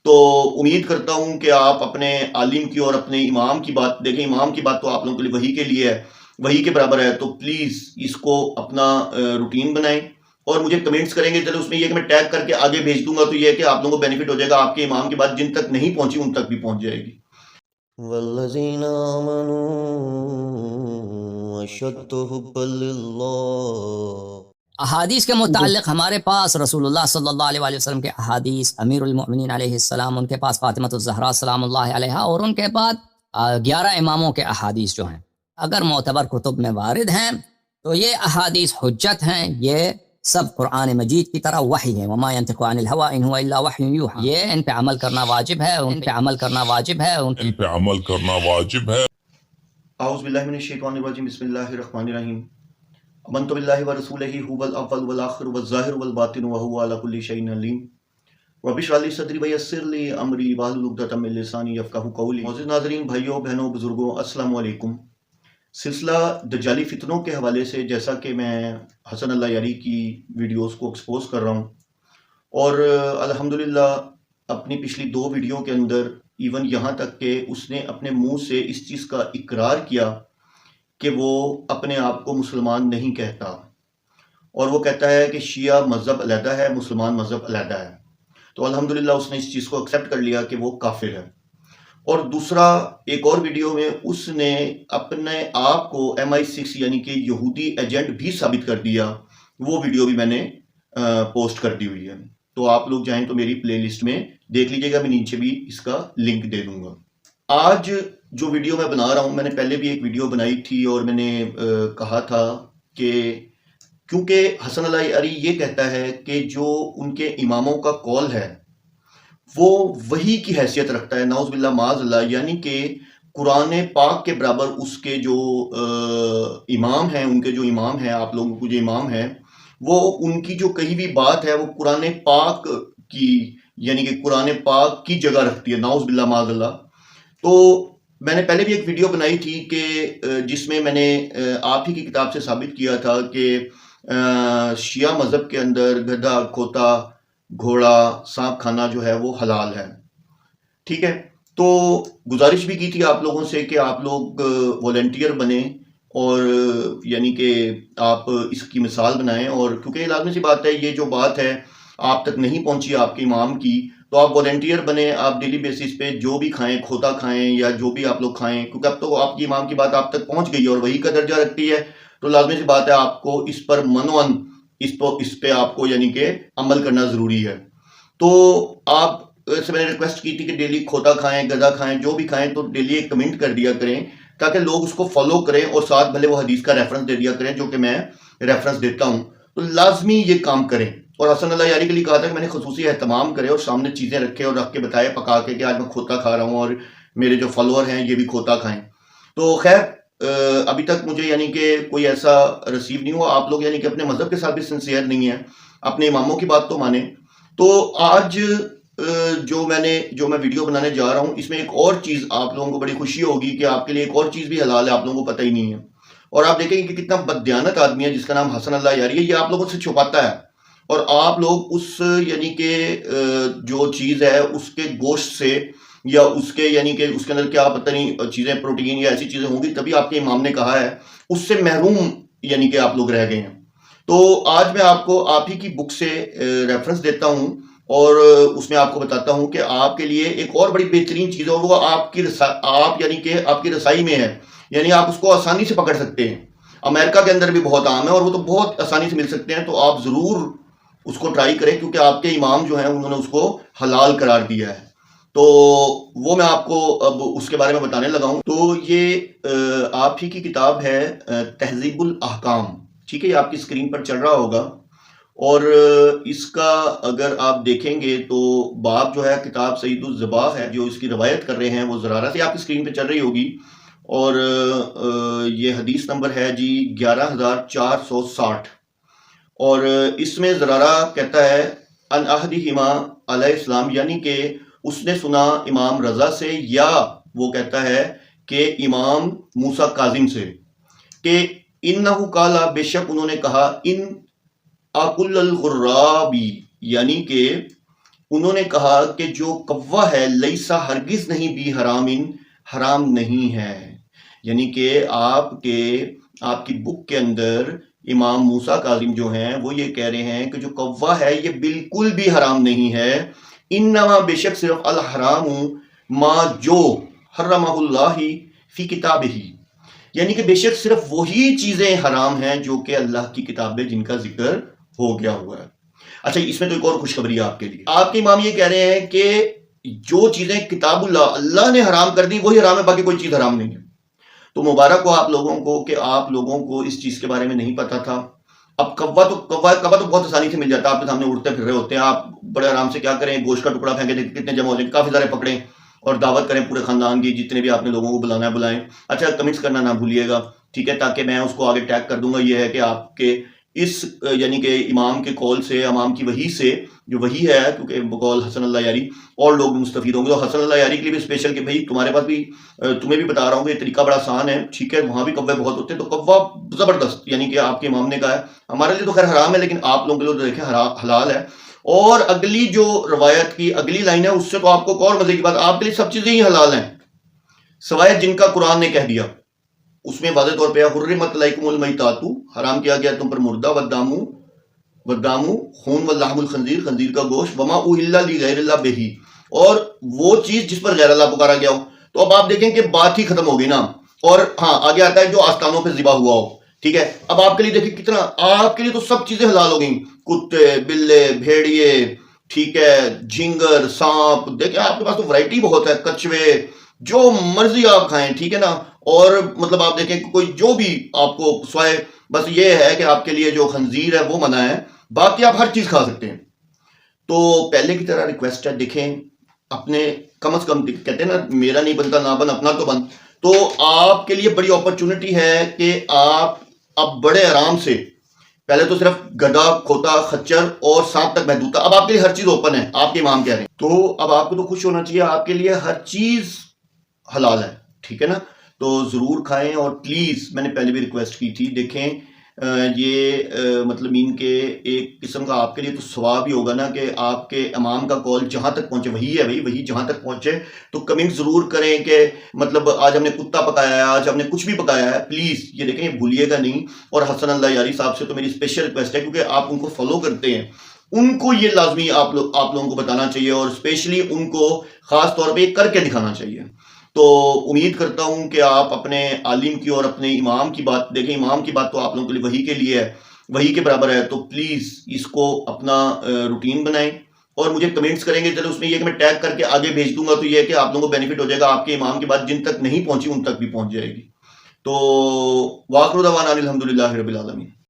تو امید کرتا ہوں کہ آپ اپنے عالم کی اور اپنے امام کی بات دیکھیں. امام کی بات تو آپ لوگوں کے لیے وحی کے لیے ہے، وحی کے برابر ہے. تو پلیز اس کو اپنا روٹین بنائیں اور مجھے کمنٹس کریں گے. چلو اس میں یہ کہ میں ٹیگ کر کے آگے بھیج دوں گا، تو یہ ہے کہ آپ لوگوں کو بینیفٹ ہو جائے گا. آپ کے امام کی بات جن تک نہیں پہنچی ان تک بھی پہنچ جائے گی. والذین آمنوا اشد حبا للہ. احادیث کے متعلق ہمارے پاس رسول اللہ صلی اللہ علیہ وآلہ وسلم کے احادیث، امیر المؤمنین علیہ السلام ان کے پاس فاطمۃ الزہرا سلام اللہ علیہا، اور ان کے بعد 11 اماموں کے احادیث جو ہیں اگر معتبر کتب میں وارد ہیں تو یہ احادیث حجت ہیں. یہ سب قرآن مجید کی طرح وحی ہے. وما ينطق عن الهوى ان هو الا وحی یوحى. یہ ان پہ عمل کرنا واجب ہے، ان پہ عمل کرنا واجب ہے، ان پہ عمل کرنا واجب ہے. اعوذ باللہ من الشیطان الرجیم. بسم اللہ الرحمن الرحیم. آمنت باللہ ورسولہ هو الاول والآخر والظاہر والباطن وهو على كل شيء علیم. رب اشرح لي صدری ویسر لي امری واحلل عقدۃ من لسانی یفقہوا قولی. معزز ناظرین، بھائیوں بہنوں بزرگوں، السلام علیکم. سلسلہ دجالی فتنوں کے حوالے سے جیسا کہ میں حسن اللہ یاری کی ویڈیوز کو ایکسپوز کر رہا ہوں، اور الحمدللہ اپنی پچھلی 2 ویڈیو کے اندر ایون یہاں تک کہ اس نے اپنے منہ سے اس چیز کا اقرار کیا کہ وہ اپنے آپ کو مسلمان نہیں کہتا، اور وہ کہتا ہے کہ شیعہ مذہب علیحدہ ہے، مسلمان مذہب علیحدہ ہے. تو الحمدللہ اس نے اس چیز کو ایکسیپٹ کر لیا کہ وہ کافر ہے. اور دوسرا ایک اور ویڈیو میں اس نے اپنے آپ کو MI6 یعنی کہ یہودی ایجنٹ بھی ثابت کر دیا. وہ ویڈیو بھی میں نے پوسٹ کر دی ہوئی ہے. تو آپ لوگ چاہیں تو میری پلے لسٹ میں دیکھ لیجئے گا، میں نیچے بھی اس کا لنک دے دوں گا. آج جو ویڈیو میں بنا رہا ہوں، میں نے پہلے بھی ایک ویڈیو بنائی تھی اور میں نے کہا تھا کہ کیونکہ حسن اللہ یاری یہ کہتا ہے کہ جو ان کے اماموں کا قول ہے وہ وحی کی حیثیت رکھتا ہے، نعوذ باللہ معاذ اللہ، یعنی کہ قرآن پاک کے برابر اس کے جو امام ہیں، ان کے جو امام ہیں، آپ لوگوں کو جو امام ہیں، وہ ان کی جو کہی ہوئی بات ہے وہ قرآن پاک کی یعنی کہ قرآن پاک کی جگہ رکھتی ہے، نعوذ باللہ معاذ اللہ. تو میں نے پہلے بھی ایک ویڈیو بنائی تھی کہ جس میں میں نے آپ ہی کی کتاب سے ثابت کیا تھا کہ شیعہ مذہب کے اندر گدھا، کھوتا، گھوڑا، سانپ کھانا جو ہے وہ حلال ہے. ٹھیک ہے، تو گزارش بھی کی تھی آپ لوگوں سے کہ آپ لوگ والنٹیئر بنیں اور یعنی کہ آپ اس کی مثال بنائیں. اور کیونکہ لازمی سی بات ہے، یہ جو بات ہے آپ تک نہیں پہنچی آپ کے امام کی، تو آپ والنٹیئر بنیں. آپ ڈیلی بیسس پہ جو بھی کھائیں، کھوتا کھائیں یا جو بھی آپ لوگ کھائیں، کیونکہ اب تو آپ کی امام کی بات آپ تک پہنچ گئی ہے اور وہی کا درجہ رکھتی ہے. تو لازمی سی بات ہے آپ کو اس پر منوان اس پہ آپ کو یعنی کہ عمل کرنا ضروری ہے. تو آپ سے میں نے ریکویسٹ کی تھی کہ ڈیلی کھوتا کھائیں، گدھا کھائیں، جو بھی کھائیں، تو ڈیلی ایک کمنٹ کر دیا کریں تاکہ لوگ اس کو فالو کریں اور ساتھ بھلے وہ حدیث کا ریفرنس دے دیا کریں جو کہ میں ریفرنس دیتا ہوں. تو لازمی یہ کام کریں. اور حسن اللہ یاری کے لیے کہا تھا کہ میں نے خصوصی اہتمام کرے اور سامنے چیزیں رکھے اور رکھ کے بتائے پکا کے کہ آج میں کھوتا کھا رہا ہوں اور میرے جو فالوور ہیں یہ بھی کھوتا کھائیں. تو خیر ابھی تک مجھے یعنی کہ کوئی ایسا ریسیو نہیں ہوا. آپ لوگ یعنی کہ اپنے مذہب کے ساتھ بھی سنسیئر نہیں ہیں، اپنے اماموں کی بات تو مانیں. تو آج جو میں ویڈیو بنانے جا رہا ہوں، اس میں ایک اور چیز آپ لوگوں کو بڑی خوشی ہوگی کہ آپ کے لیے ایک اور چیز بھی حلال ہے، آپ لوگوں کو پتہ ہی نہیں ہے. اور آپ دیکھیں گے کہ کتنا بددیانت آدمی ہے جس کا نام حسن اللہ یاری ہے. یہ آپ لوگوں سے چھپاتا ہے اور آپ لوگ اس یعنی کہ جو چیز ہے اس کے گوشت سے یا اس کے یعنی کہ اس کے اندر کیا پتہ نہیں چیزیں، پروٹین یا ایسی چیزیں ہوں گی، تبھی آپ کے امام نے کہا ہے، اس سے محروم یعنی کہ آپ لوگ رہ گئے ہیں. تو آج میں آپ کو آپ ہی کی بک سے ریفرنس دیتا ہوں اور اس میں آپ کو بتاتا ہوں کہ آپ کے لیے ایک اور بڑی بہترین چیز ہے اور وہ آپ یعنی کہ آپ کی رسائی میں ہے، یعنی آپ اس کو آسانی سے پکڑ سکتے ہیں. امریکہ کے اندر بھی بہت عام ہے اور وہ تو بہت آسانی سے مل سکتے ہیں. تو آپ ضرور اس کو ٹرائی کریں کیونکہ آپ کے امام جو ہیں انہوں نے اس کو حلال قرار دیا ہے. تو وہ میں آپ کو اب اس کے بارے میں بتانے لگا ہوں. تو یہ آپ ہی کی کتاب ہے تہذیب الاحکام. ٹھیک ہے، یہ آپ کی اسکرین پر چل رہا ہوگا. اور اس کا اگر آپ دیکھیں گے تو باب جو ہے کتاب سید الذباح ہے، جو اس کی روایت کر رہے ہیں وہ زرارہ سے آپ کی اسکرین پہ چل رہی ہوگی. اور یہ حدیث نمبر ہے جی 11460. اور اس میں زرارہ کہتا ہے ان احدہما علیہ السلام، یعنی کہ اس نے سنا امام رضا سے، یا وہ کہتا ہے کہ امام موسیٰ کاظم سے، کہ انہو قالا، بے شک انہوں نے کہا، ان اکل الغرابی، یعنی کہ انہوں نے کہا کہ جو کوا ہے لیسا ہرگز نہیں بھی حرام نہیں ہے، یعنی کہ آپ کی بک کے اندر امام موسیٰ کاظم جو ہیں وہ یہ کہہ رہے ہیں کہ جو کوا ہے یہ بالکل بھی حرام نہیں ہے، انما بے شک صرف الحرام ما جو حرمہ اللہ فی کتابہ، یعنی کہ بے شک صرف وہی چیزیں حرام ہیں جو کہ اللہ کی کتاب میں جن کا ذکر ہو گیا ہوا ہے۔ اچھا، اس میں تو ایک اور خوشخبری ہے آپ کے لیے، آپ کے امام یہ کہہ رہے ہیں کہ جو چیزیں کتاب اللہ نے حرام کر دی وہی حرام ہے، باقی کوئی چیز حرام نہیں ہے۔ تو مبارک ہو آپ لوگوں کو کہ آپ لوگوں کو اس چیز کے بارے میں نہیں پتا تھا۔ اب کوا تو بہت آسانی سے مل جاتا ہے، آپ کے سامنے اڑتے پھر رہے ہوتے ہیں، آپ بڑے آرام سے کیا کریں، گوشت کا ٹکڑا پھینکے کتنے جمع ہو جائیں، کافی سارے پکڑیں اور دعوت کریں پورے خاندان کی، جتنے بھی آپ نے لوگوں کو بلانا ہے بلائیں۔ اچھا، کمنٹس کرنا نہ بھولیے گا، ٹھیک ہے، تاکہ میں اس کو آگے ٹیگ کر دوں گا۔ یہ ہے کہ آپ کے اس یعنی کہ امام کے قول سے، امام کی وحی سے، جو وحی ہے کیونکہ بقول حسن اللہ یاری اور لوگ بھی مستفید ہوں گے، تو حسن اللہ یاری کے لیے بھی اسپیشل کہ بھائی تمہارے پاس بھی، تمہیں بھی بتا رہا ہوں کہ یہ طریقہ بڑا آسان ہے، ٹھیک ہے، وہاں بھی کوے بہت ہوتے ہیں، تو کوا زبردست، یعنی کہ آپ کے امام نے کہا ہے، ہمارے لیے تو خیر حرام ہے لیکن آپ لوگوں کے لیے تو دیکھیں حلال ہے۔ اور اگلی جو روایت کی اگلی لائن ہے اس سے تو آپ کو اور مزے کی بات، آپ کے لیے سب چیزیں ہی حلال ہیں سوائے جن کا قرآن نے کہہ دیا، اس میں واضح طور پہ حرمت علیکم المیتات، حرام کیا گیا تم پر مردہ، والدم خون، واللحم الخنزیر، خنزیر کا گوشت، وما اہل لغیر اللہ بہ، اور وہ چیز جس پر غیر اللہ پکارا گیا ہو۔ تو اب آپ دیکھیں کہ بات ہی ختم ہو گئی نا، اور ہاں آگے آتا ہے جو آستانوں پہ ذبح ہوا ہو، ٹھیک ہے۔ اب آپ کے لیے دیکھیں کتنا، آپ کے لیے تو سب چیزیں حلال ہو گئیں، کتے، بلے، بھیڑیے، ٹھیک ہے، جھینگر، سانپ، دیکھیں آپ کے پاس تو ورائٹی بہت ہے، کچھوے، جو مرضی آپ کھائیں، ٹھیک ہے نا۔ اور مطلب آپ دیکھیں کوئی جو بھی آپ کو سوائے بس یہ ہے کہ آپ کے لیے جو خنزیر ہے وہ منع ہے، باقی آپ ہر چیز کھا سکتے ہیں۔ تو پہلے کی طرح ریکویسٹ ہے، دیکھیں اپنے کم از کم، کہتے ہیں نا میرا نہیں بنتا نہ بن اپنا تو بن، تو آپ کے لیے بڑی اپرچونٹی ہے کہ آپ اب بڑے آرام سے، پہلے تو صرف گدھا، کھوتا، خچر اور سانپ تک محدود تھا، اب آپ کے لیے ہر چیز اوپن ہے، آپ کے امام کہہ رہے ہیں، تو اب آپ کو تو خوش ہونا چاہیے، آپ کے لیے ہر چیز حلال ہے، ٹھیک ہے نا۔ تو ضرور کھائیں، اور پلیز میں نے پہلے بھی ریکویسٹ کی تھی، دیکھیں یہ مطلب ان کے ایک قسم کا آپ کے لیے تو ثواب ہی ہوگا نا کہ آپ کے امام کا قول جہاں تک پہنچے، وہی ہے بھائی، وہی جہاں تک پہنچے، تو کمنٹ ضرور کریں کہ مطلب آج ہم نے کتا پکایا ہے، آج ہم نے کچھ بھی پکایا ہے، پلیز یہ دیکھیں، یہ بھولیے گا نہیں۔ اور حسن اللہ یاری صاحب سے تو میری اسپیشل ریکویسٹ ہے، کیونکہ آپ ان کو فالو کرتے ہیں، ان کو یہ لازمی آپ لوگوں کو بتانا چاہیے، اور اسپیشلی ان کو خاص طور پہ یہ کر کے دکھانا چاہیے۔ تو امید کرتا ہوں کہ آپ اپنے عالم کی اور اپنے امام کی بات دیکھیں، امام کی بات تو آپ لوگوں کے لیے وحی کے لیے ہے، وحی کے برابر ہے، تو پلیز اس کو اپنا روٹین بنائیں، اور مجھے کمنٹس کریں گے، چلو اس میں یہ کہ میں ٹیگ کر کے آگے بھیج دوں گا، تو یہ ہے کہ آپ لوگوں کو بینیفٹ ہو جائے گا، آپ کے امام کی بات جن تک نہیں پہنچی ان تک بھی پہنچ جائے گی۔ تو وآخر دعوانا الحمدللہ رب العالمین۔